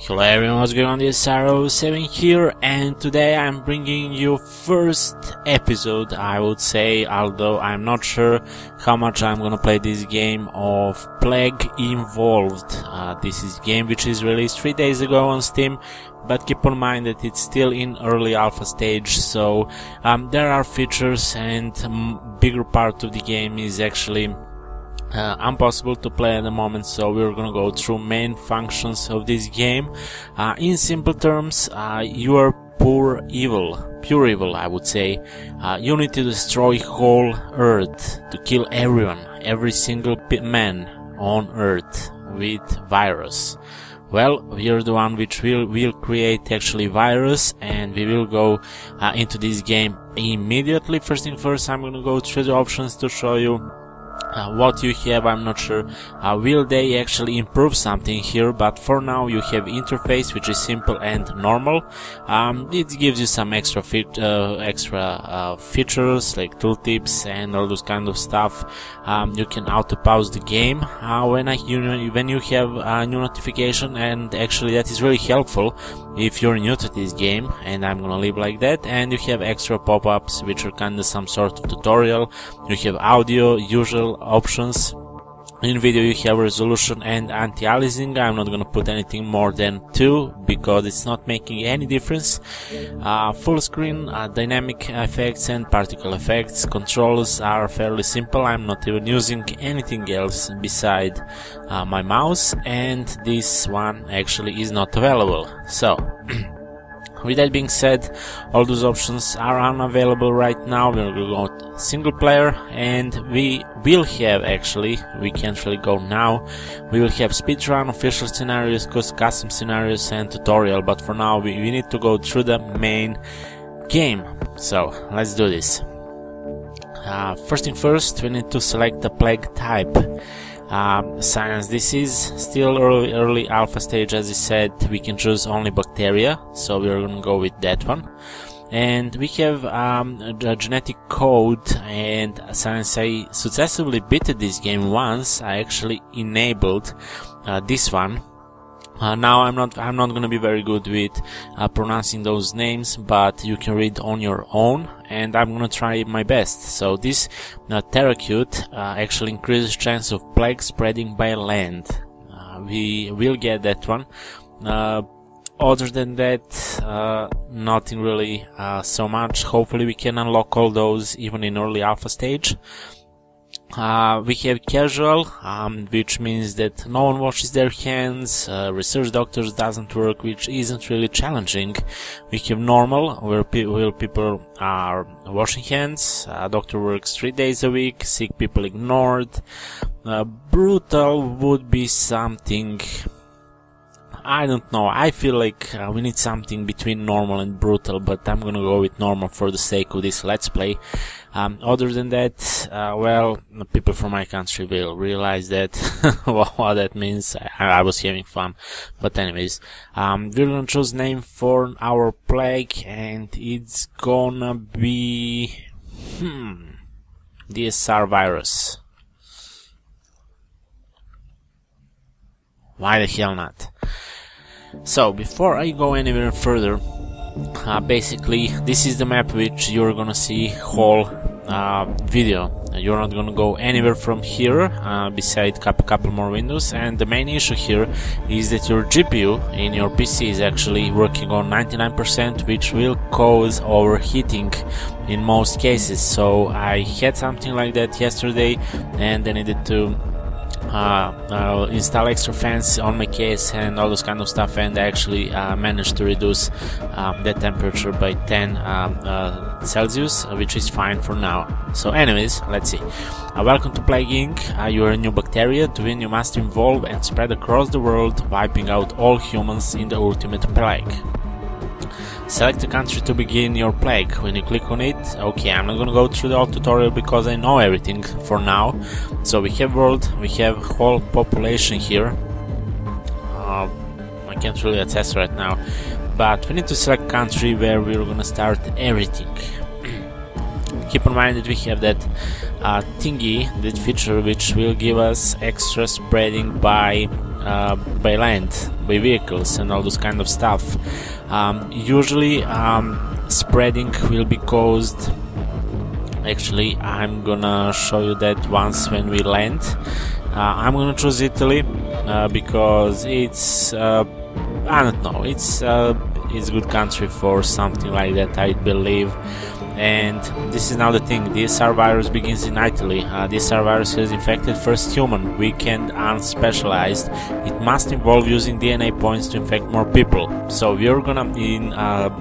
Hello everyone, what's going on? This is R07 here, and today I'm bringing you first episode, I would say, although I'm not sure how much I'm gonna play this game, of Plague Involved. This is a game which is released 3 days ago on Steam, but keep in mind that it's still in early alpha stage, so there are features, and bigger part of the game is actually impossible to play at the moment, so we're gonna go through main functions of this game. In simple terms, you are pure evil, I would say. You need to destroy whole Earth, to kill everyone, every single man on Earth with virus. Well, we are the one which will create actually virus, and we will go into this game immediately. First thing first, I'm gonna go through the options to show you what you have. I'm not sure will they actually improve something here, but for now you have interface, which is simple and normal. It gives you some extra features like tooltips and all those kind of stuff. You can auto pause the game when you have a new notification, and actually that is really helpful if you're new to this game, and I'm gonna leave like that. And you have extra pop-ups, which are kinda some sort of tutorial. You have audio, usual options. In video you have resolution and anti-aliasing. I'm not gonna put anything more than 2 because it's not making any difference. Full screen, dynamic effects and particle effects. Controls are fairly simple. I'm not even using anything else beside my mouse, and this one actually is not available. So with that being said, all those options are unavailable right now. We're gonna go single player, and we will have, actually, we can't really go now, we will have speedrun, official scenarios, custom scenarios and tutorial, but for now we need to go through the main game. So let's do this. First thing first, we need to select the plague type. Science, this is still early alpha stage, as I said. We can choose only bacteria, so we're gonna go with that one. And we have a genetic code, and since I successfully beat this game once, I actually enabled this one. Now I'm not gonna be very good with pronouncing those names, but you can read on your own, and I'm gonna try my best. So this Terracute actually increases chance of plague spreading by land. We will get that one. Other than that, nothing really so much. Hopefully we can unlock all those even in early alpha stage. We have casual, which means that no one washes their hands. Research doctors doesn't work, which isn't really challenging. We have normal, where people are washing hands. Doctor works 3 days a week. Sick people ignored. Brutal would be something, I don't know. I feel like we need something between normal and brutal, but I'm gonna go with normal for the sake of this let's play. Other than that, well, the people from my country will realize that what that means. I was having fun, but anyways, we're gonna choose name for our plague, and it's gonna be DSR virus. Why the hell not? So before I go anywhere further, basically this is the map which you're gonna see whole video. You're not gonna go anywhere from here beside couple more windows, and the main issue here is that your GPU in your PC is actually working on 99%, which will cause overheating in most cases. So I had something like that yesterday, and I needed to install extra fans on my case and all those kind of stuff, and I actually managed to reduce the temperature by 10 Celsius, which is fine for now. So anyways, let's see. Welcome to Plague Inc. You are a new bacteria. To win you must evolve and spread across the world, wiping out all humans in the ultimate plague. Select a country to begin your plague. When you click on it, okay, I'm not gonna go through the whole tutorial because I know everything for now. So we have world, we have whole population here. I can't really access right now, but we need to select country where we're gonna start everything. Keep in mind that we have that thingy, that feature which will give us extra spreading by land, by vehicles and all those kind of stuff. Usually spreading will be caused, actually I'm gonna show you that once when we land. I'm gonna choose Italy because it's I don't know, it's a good country for something like that, I believe. And this is now the thing, the SR virus begins in Italy. The SR virus has infected first human, weakened, unspecialized. It must involve using DNA points to infect more people. So we're gonna, in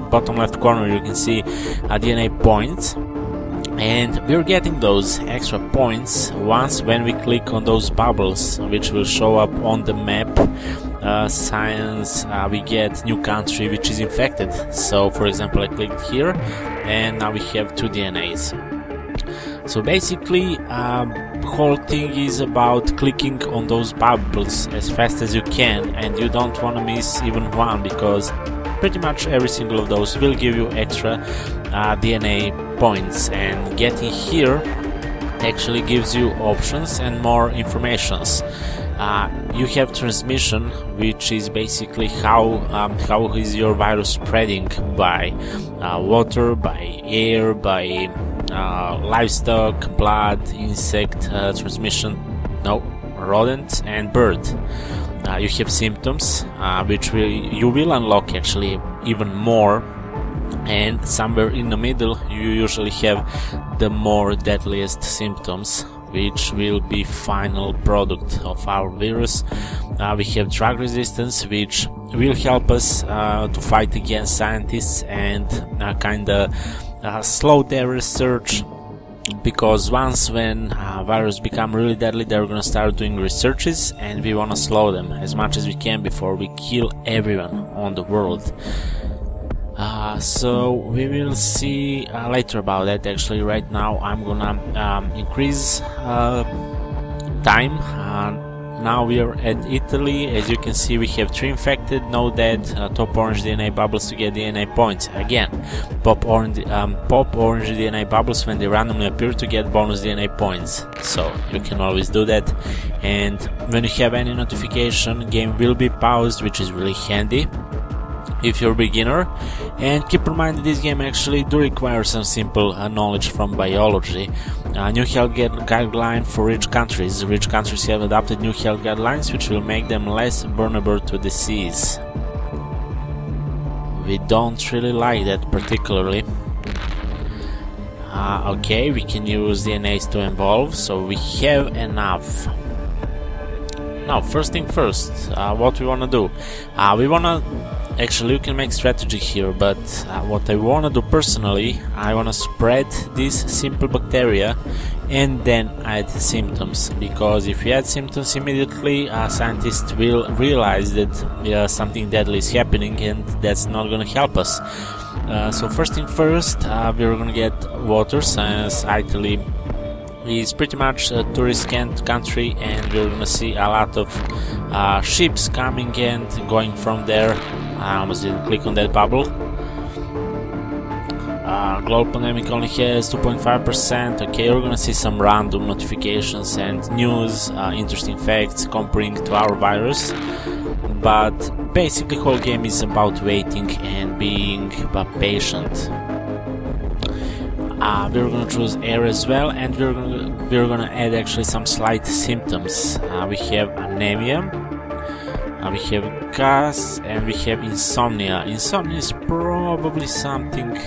bottom left corner you can see DNA points, and we're getting those extra points once when we click on those bubbles which will show up on the map. Science, we get new country which is infected. So for example, I clicked here and now we have 2 DNAs. So basically whole thing is about clicking on those bubbles as fast as you can, and you don't want to miss even one, because pretty much every single of those will give you extra DNA points, and getting here actually gives you options and more informations. You have transmission, which is basically how is your virus spreading, by water, by air, by livestock, blood, insect transmission, no, rodent and bird. You have symptoms, which you will unlock actually even more, and somewhere in the middle you usually have the more deadliest symptoms, which will be final product of our virus. We have drug resistance, which will help us to fight against scientists and kinda slow their research, because once when viruses become really deadly, they're gonna start doing researches, and we wanna slow them as much as we can before we kill everyone on the world. So we will see later about that. Actually, right now I'm gonna increase time. Now we are at Italy. As you can see, we have 3 infected, no dead, top orange DNA bubbles to get DNA points. Again, pop orange DNA bubbles when they randomly appear to get bonus DNA points. So you can always do that. And when you have any notification, game will be paused, which is really handy if you're a beginner. And keep in mind that this game actually do require some simple knowledge from biology. New health guideline for rich countries. Rich countries have adopted new health guidelines which will make them less vulnerable to disease. We don't really like that particularly. Okay, we can use DNAs to evolve, so we have enough. Now, first thing first, what we wanna do? Actually, you can make strategy here, but what I wanna do personally, I wanna spread this simple bacteria and then add symptoms, because if you add symptoms immediately, scientists will realize that something deadly is happening, and that's not gonna help us. So first thing first, we're gonna get water, since Italy is pretty much a tourist country, and we're gonna see a lot of ships coming and going from there. I almost didn't click on that bubble. Global pandemic only has 2.5%. Okay, we're gonna see some random notifications and news, interesting facts comparing to our virus. But basically, whole game is about waiting and being patient. We're gonna choose air as well, and we're gonna add actually some slight symptoms. We have anemia, we have gas, and we have insomnia. Insomnia is probably something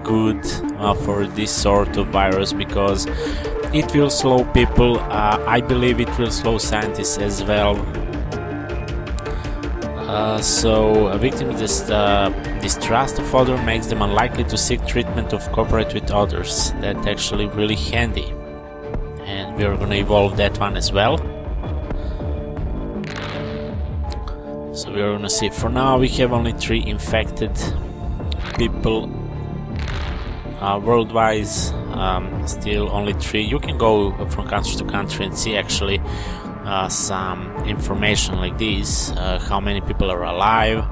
good for this sort of virus, because it will slow people. I believe it will slow scientists as well. So a victim distrust of others makes them unlikely to seek treatment or cooperate with others. That's actually really handy, and we're gonna evolve that one as well. So we're gonna see. For now we have only 3 infected people worldwide. Still only 3. You can go from country to country and see actually some information like this, how many people are alive,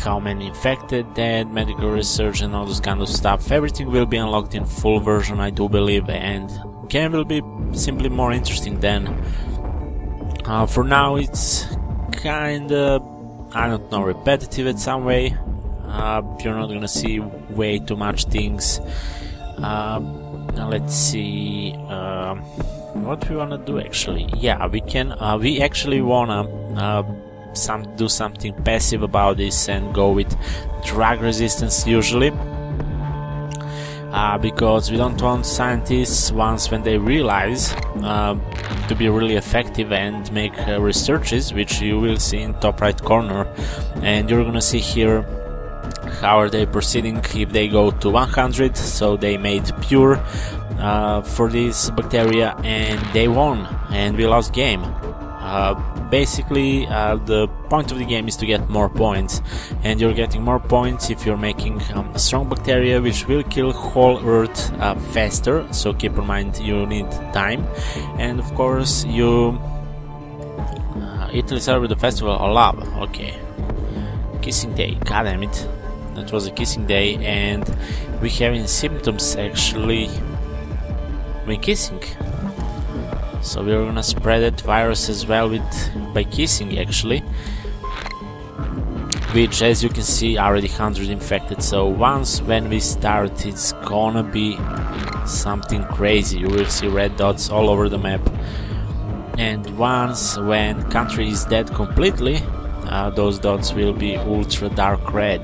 how many infected, dead, medical research and all this kind of stuff. Everything will be unlocked in full version, I do believe, and game will be simply more interesting then. For now it's kinda, I don't know, repetitive in some way. You're not gonna see way too much things. Now let's see what we wanna do actually. Yeah, we actually wanna do something passive about this and go with drug resistance usually. Because we don't want scientists, once when they realize, to be really effective and make researches, which you will see in top right corner, and you're gonna see here how are they proceeding if they go to 100. So they made pure for this bacteria and they won and we lost game. Basically the point of the game is to get more points, and you're getting more points if you're making a strong bacteria which will kill whole earth faster, so keep in mind you need time. And of course you Italy celebrated the festival of love. Okay, kissing day, god damn it, that was a kissing day, and we having symptoms actually when kissing. So we're gonna spread that virus as well by kissing actually, which as you can see already 100 infected. So once when we start it's gonna be something crazy. You will see red dots all over the map, and once when country is dead completely, those dots will be ultra dark red.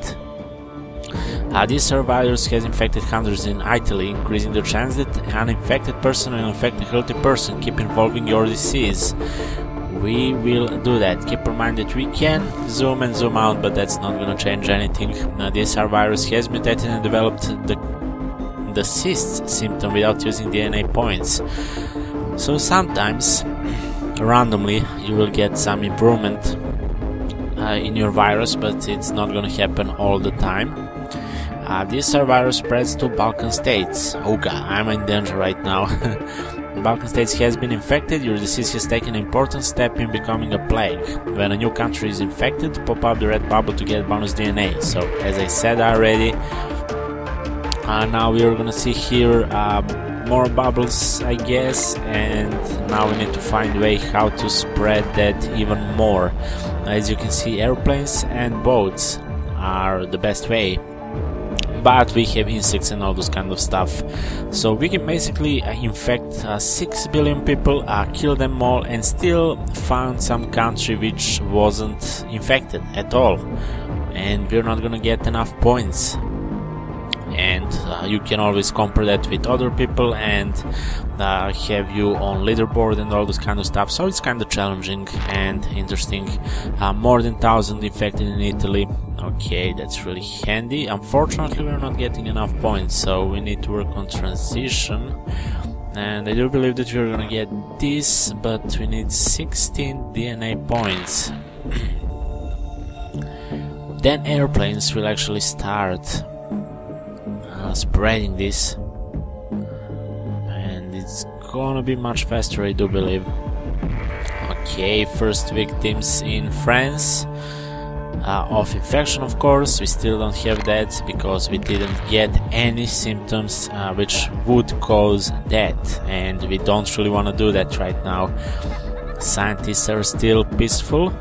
This virus has infected hundreds in Italy, increasing the chance that an infected person will infect a healthy person, keep involving your disease. We will do that. Keep in mind that we can zoom and zoom out, but that's not gonna change anything. This virus has mutated and developed the cyst symptom without using DNA points. So sometimes, randomly, you will get some improvement in your virus, but it's not gonna happen all the time. This virus spreads to Balkan states. Oh god, I'm in danger right now. Balkan states has been infected, your disease has taken an important step in becoming a plague. When a new country is infected, pop up the red bubble to get bonus DNA. So, as I said already, now we are gonna see here more bubbles, I guess, and now we need to find a way how to spread that even more. As you can see, airplanes and boats are the best way, but we have insects and all those kind of stuff. So we can basically infect 6 billion people, kill them all, and still find some country which wasn't infected at all, and we're not gonna get enough points. And you can always compare that with other people and have you on leaderboard and all this kind of stuff. So it's kind of challenging and interesting. More than 1,000 infected in Italy. Okay, that's really handy. Unfortunately, we're not getting enough points, so we need to work on transition. And I do believe that we're gonna get this, but we need 16 DNA points. Then airplanes will actually start spreading this, and it's gonna be much faster, I do believe. Okay, first victims in France of infection. Of course, we still don't have that because we didn't get any symptoms which would cause death, and we don't really want to do that right now. Scientists are still peaceful,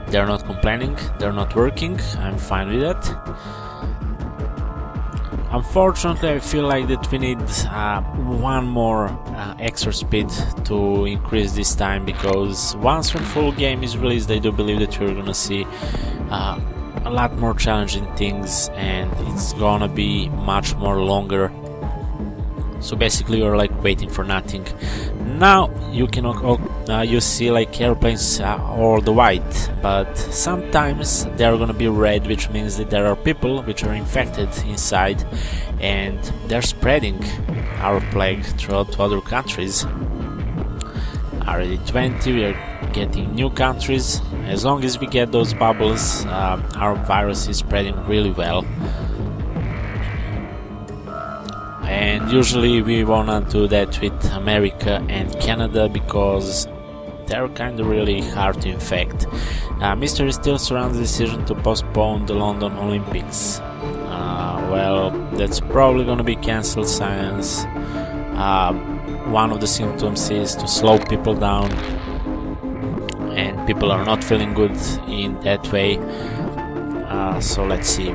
they're not complaining, they're not working. I'm fine with that. Unfortunately, I feel like that we need one more extra speed to increase this time, because once when full game is released, I do believe that we're gonna see a lot more challenging things, and it's gonna be much more longer. So basically, you're like waiting for nothing. Now you can you see like airplanes all the white, but sometimes they're gonna be red, which means that there are people which are infected inside, and they're spreading our plague throughout to other countries. Already 20, we are getting new countries. As long as we get those bubbles, our virus is spreading really well. And usually we wanna do that with America and Canada because they're kinda really hard to infect. Mystery still surrounds the decision to postpone the London Olympics. Well, that's probably gonna be cancelled, science. one of the symptoms is to slow people down, and people are not feeling good in that way. So let's see.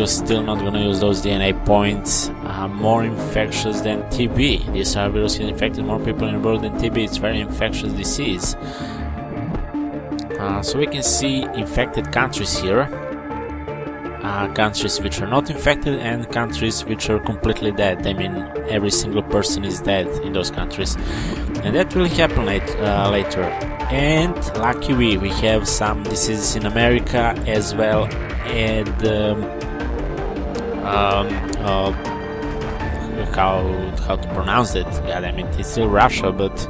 Still not gonna use those DNA points. More infectious than TB. This virus has infected more people in the world than TB. It's a very infectious disease. So we can see infected countries here. Countries which are not infected and countries which are completely dead. I mean, every single person is dead in those countries, and that will happen later. And lucky we have some diseases in America as well, and how to pronounce it? God, I mean, it's still Russia, but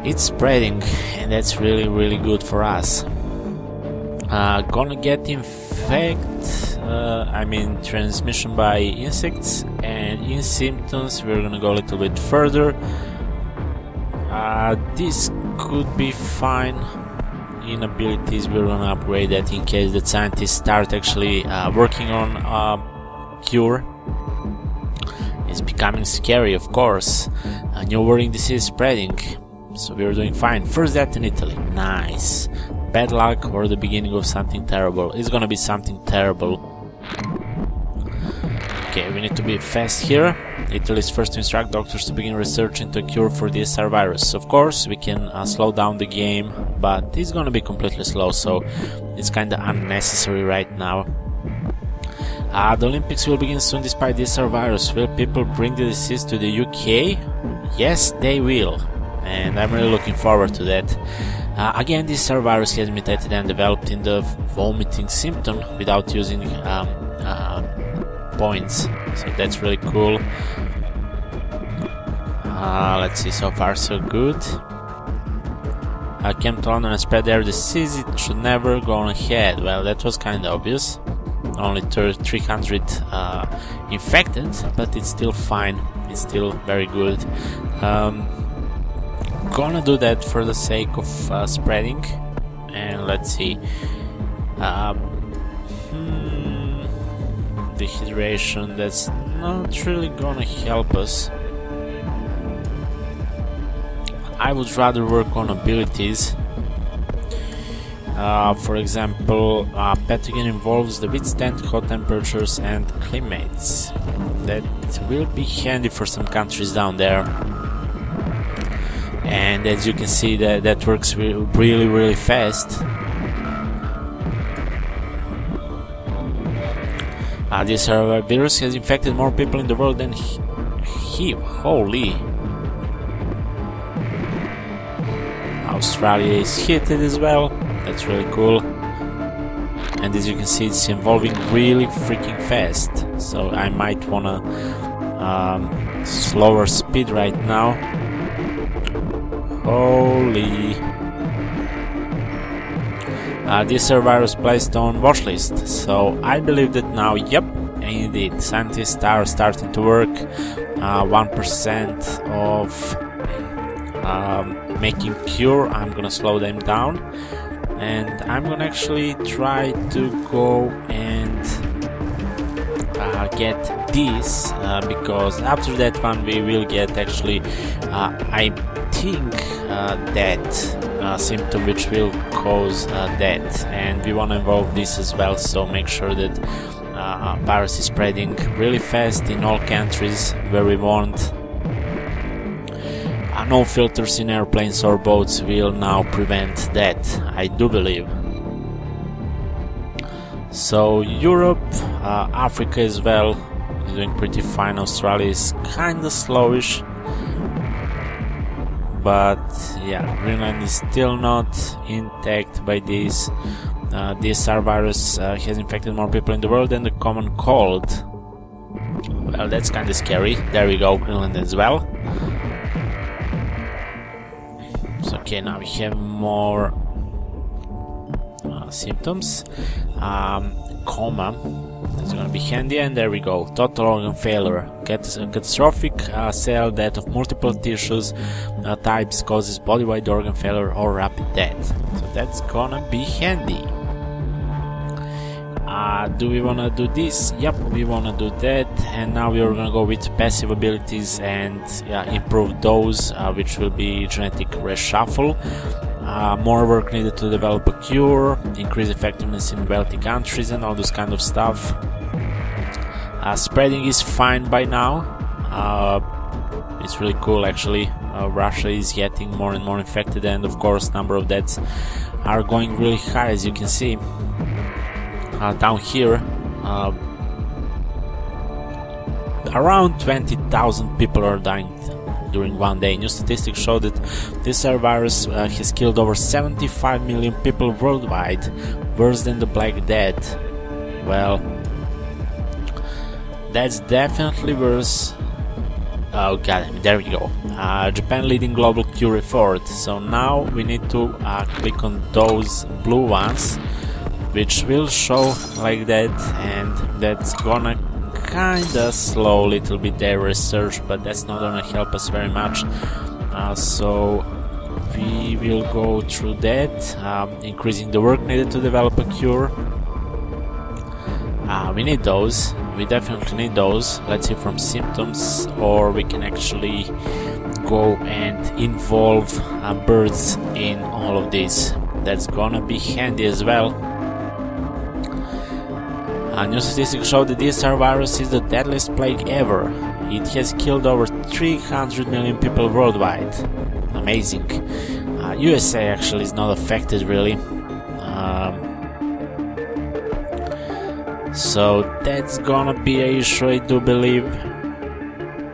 it's spreading, and that's really good for us. Gonna get transmission by insects, and in symptoms we're gonna go a little bit further. This could be fine. In abilities we're gonna upgrade that in case the scientists start actually working on a cure. It's becoming scary, of course. A new worrying disease spreading, so we're doing fine. First death in Italy, nice. Bad luck or the beginning of something terrible. It's gonna be something terrible. Okay, we need to be fast here. Italy is first to instruct doctors to begin research into a cure for the SR virus. Of course, we can slow down the game, but it's gonna be completely slow, so it's kinda unnecessary right now. The Olympics will begin soon despite the SR virus. Will people bring the disease to the UK? Yes, they will, and I'm really looking forward to that. Again, this SR virus has mutated and developed in the vomiting symptom without using points, so that's really cool. Let's see, so far so good. Came to London and spread their disease. It should never go on ahead. Well, that was kind of obvious. Only 300 infected, but it's still fine. It's still very good. Gonna do that for the sake of spreading. And let's see. Dehydration, that's not really gonna help us. I would rather work on abilities. For example, pathogen involves the withstand hot temperatures and climates. That will be handy for some countries down there. And as you can see, that works really fast. This virus has infected more people in the world than HIV. Holy! Australia is hit as well. That's really cool. And as you can see, it's evolving really freaking fast. So I might wanna slower speed right now. Holy! This virus placed on watch list. So I believe that now, yep, indeed, scientists are starting to work. 1% of making cure. I'm gonna slow them down, and I'm gonna actually try to go and get this because after that one we will get actually I think that symptom which will cause death, and we want to involve this as well, so make sure that virus is spreading really fast in all countries where we want. No filters in airplanes or boats will now prevent that, I do believe. So Europe, Africa as well is doing pretty fine. Australia is kinda slowish, but yeah, Greenland is still not intact by this. This virus has infected more people in the world than the common cold. Well, that's kinda scary. There we go, Greenland as well. So, okay, now we have more symptoms. Coma, that's gonna be handy, and there we go. Total organ failure, catastrophic cell death of multiple tissues types causes body-wide organ failure or rapid death. So that's gonna be handy. Do we wanna do this? Yep, we wanna do that, and now we are gonna go with passive abilities and improve those, which will be genetic reshuffle. More work needed to develop a cure, increase effectiveness in wealthy countries and all this kind of stuff. Spreading is fine by now. It's really cool actually. Russia is getting more and more infected, and of course number of deaths are going really high, as you can see. Down here, around 20,000 people are dying during one day. New statistics show that this virus has killed over 75 million people worldwide, worse than the Black Death. Well, that's definitely worse. Oh god, there we go. Japan leading global cure effort. So now we need to click on those blue ones, which will show like that, and that's gonna kinda slow a little bit their research, but that's not gonna help us very much. So we will go through that, increasing the work needed to develop a cure. We need those, we definitely need those. Let's see from symptoms, or we can actually go and involve birds in all of this. That's gonna be handy as well. New statistics show that this virus is the deadliest plague ever. It has killed over 300 million people worldwide. Amazing. USA actually is not affected really. So that's gonna be an issue, I do believe.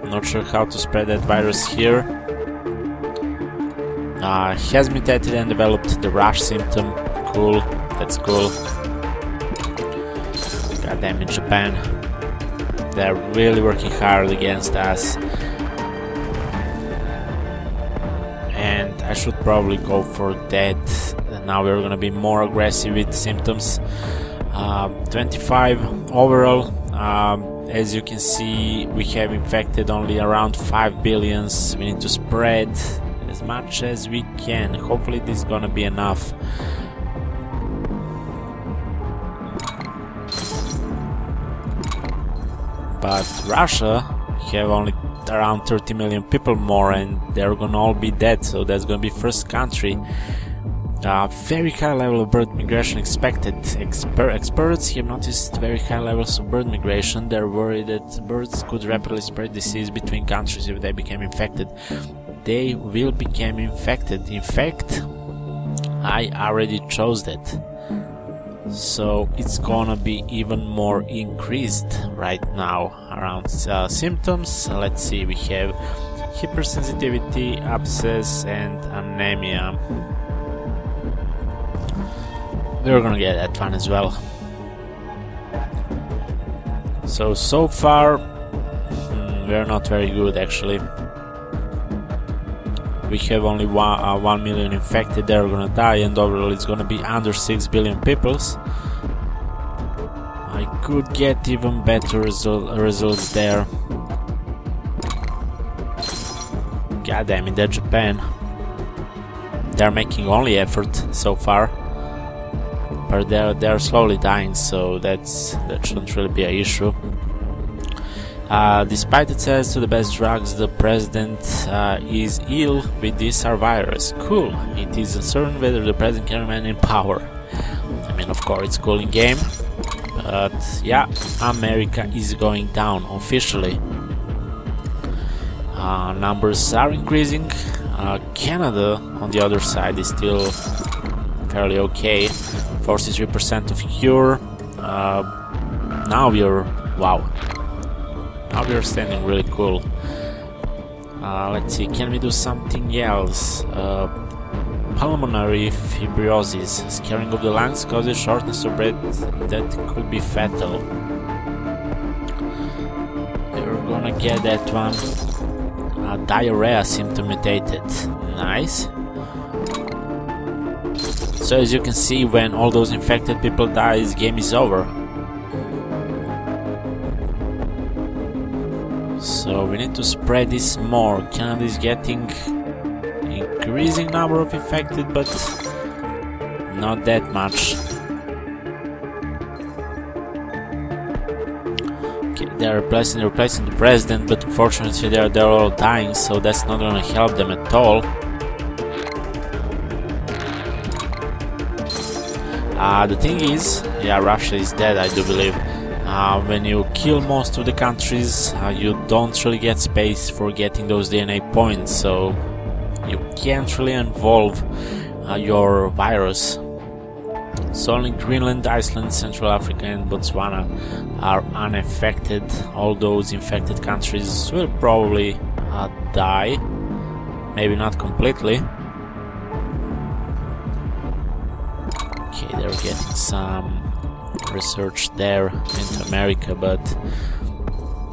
Not sure how to spread that virus here. Has mutated and developed the rash symptom. Cool, that's cool. Goddamn, in Japan, they're really working hard against us. And I should probably go for that. Now we're gonna be more aggressive with symptoms. 25 overall. As you can see, we have infected only around 5 billions. We need to spread as much as we can. Hopefully this is gonna be enough. But Russia have only around 30 million people more, and they're gonna all be dead, so that's gonna be first country. Very high level of bird migration expected. Experts have noticed very high levels of bird migration. They're worried that birds could rapidly spread disease between countries if they became infected. They will become infected. In fact, I already chose that. So it's gonna be even more increased right now around symptoms. Let's see, we have hypersensitivity, abscess and anemia. We're gonna get that one as well. So far we're not very good actually. We have only 1 million infected, they're gonna die, and overall it's gonna be under 6 billion peoples. I could get even better results there. God damn it, that Japan. They're making only effort so far, but they're slowly dying, so that shouldn't really be an issue. Despite access to the best drugs, the president is ill with this virus. Cool. It is uncertain whether the president can remain in power. I mean, of course, it's cool in game, but yeah, America is going down officially. Numbers are increasing. Canada, on the other side, is still fairly okay. 43% of cure. Now we're wow. Now we are standing really cool. Let's see, can we do something else? Pulmonary fibrosis, scarring of the lungs causes shortness of breath that could be fatal. We're gonna get that one. Diarrhea symptom mutated. Nice. So as you can see, when all those infected people die, this game is over. So we need to spread this more. Canada is getting increasing number of infected, but not that much. they're replacing the president, but unfortunately they're all dying, so that's not gonna help them at all. The thing is, yeah, Russia is dead, I do believe. When you kill most of the countries, you don't really get space for getting those DNA points, so you can't really involve your virus. So only Greenland, Iceland, Central Africa and Botswana are unaffected. All those infected countries will probably die, maybe not completely. Okay, they're getting some research there into America, but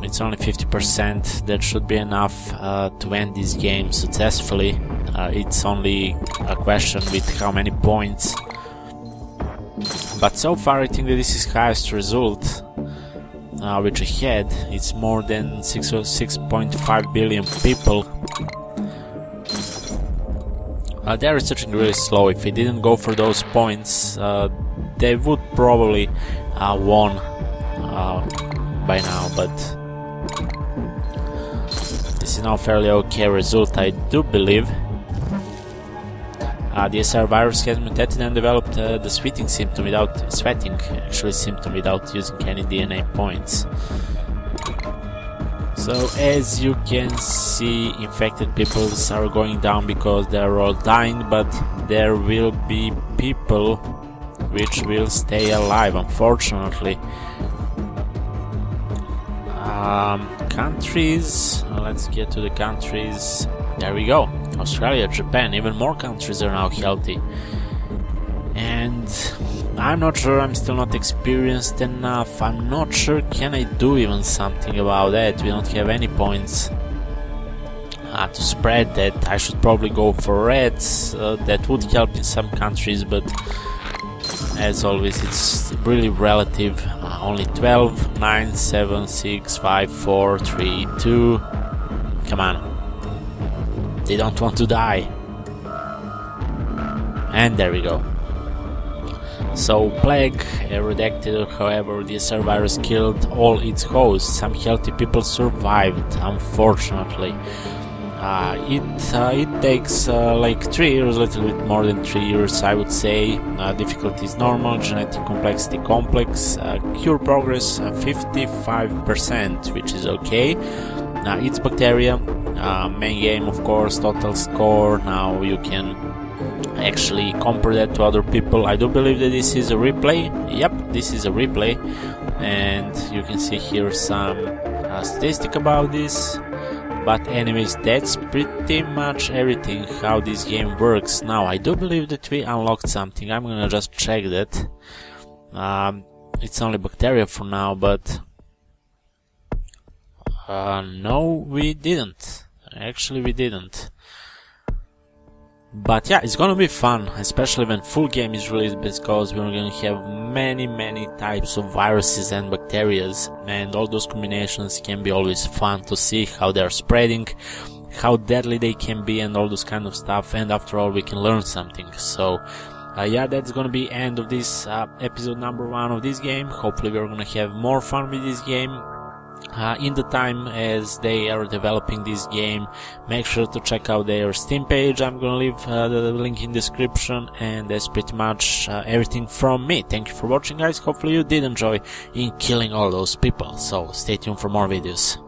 it's only 50%. That should be enough to end this game successfully. It's only a question with how many points. But so far I think that this is highest result which I had. It's more than 6.5 billion people. They're researching really slow. If they didn't go for those points, they would probably won by now, but this is now a fairly okay result, I do believe. The SR virus has mutated and developed the sweating symptom without using any DNA points. So as you can see, infected people are going down because they're all dying, but there will be people which will stay alive, unfortunately. Countries, let's get to the countries. There we go. Australia, Japan, even more countries are now healthy. And I'm not sure, I'm still not experienced enough. I'm not sure can I do even something about that. We don't have any points to spread that. I should probably go for reds. That would help in some countries, but as always it's really relative. Only 12, 9, 7, 6, 5, 4, 3, 2. Come on. They don't want to die. And there we go. So plague redacted, however, the SR virus killed all its hosts. Some healthy people survived, unfortunately. It takes like 3 years, a little bit more than 3 years, I would say. Difficulty is normal, genetic complexity complex, cure progress 55%, which is okay. It's bacteria, main game of course, total score. Now you can actually compare that to other people. I do believe that this is a replay. Yep, this is a replay, and you can see here some statistic about this. But anyways, that's pretty much everything how this game works. Now I do believe that we unlocked something. I'm gonna just check that. It's only bacteria for now, but no, we didn't. Actually, we didn't. But yeah, it's gonna be fun, especially when full game is released, because we're gonna have many types of viruses and bacterias, and all those combinations can be always fun to see how they're spreading, how deadly they can be, and all those kind of stuff. And after all, we can learn something. So yeah, that's gonna be end of this episode number 1 of this game. Hopefully we're gonna have more fun with this game. In the time as they are developing this game, make sure to check out their Steam page. I'm gonna leave the link in description, and that's pretty much everything from me. Thank you for watching, guys. Hopefully you did enjoy in killing all those people, so stay tuned for more videos.